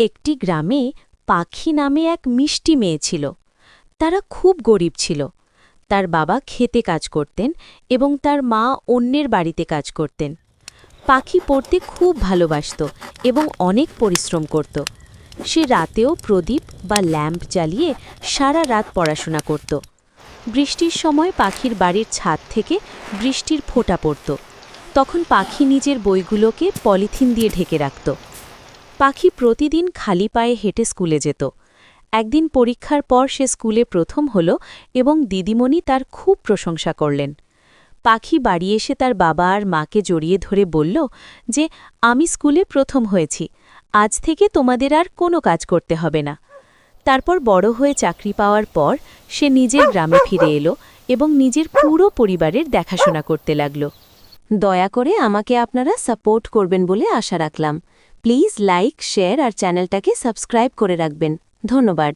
একটি গ্রামে পাখি নামে এক মিষ্টি মেয়ে ছিল। তারা খুব গরিব ছিল। তার বাবা খেতে কাজ করতেন এবং তার মা অন্যের বাড়িতে কাজ করতেন। পাখি পড়তে খুব ভালোবাসত এবং অনেক পরিশ্রম করত। সে রাতেও প্রদীপ বা ল্যাম্প জ্বালিয়ে সারা রাত পড়াশোনা করত। বৃষ্টির সময় পাখির বাড়ির ছাদ থেকে বৃষ্টির ফোঁটা পড়ত। তখন পাখি নিজের বইগুলোকে পলিথিন দিয়ে ঢেকে রাখত। পাখি প্রতিদিন খালি পায়ে হেঁটে স্কুলে যেত। একদিন পরীক্ষার পর সে স্কুলে প্রথম হল এবং দিদিমণি তার খুব প্রশংসা করলেন। পাখি বাড়ি এসে তার বাবা আর মাকে জড়িয়ে ধরে বলল যে, আমি স্কুলে প্রথম হয়েছি, আজ থেকে তোমাদের আর কোনো কাজ করতে হবে না। তারপর বড় হয়ে চাকরি পাওয়ার পর সে নিজের গ্রামে ফিরে এলো এবং নিজের পুরো পরিবারের দেখাশোনা করতে লাগল। দয়া করে আমাকে আপনারা সাপোর্ট করবেন বলে আশা রাখলাম। প্লিজ লাইক, শেয়ার আর চ্যানেলটাকে সাবস্ক্রাইব করে রাখবেন। ধন্যবাদ।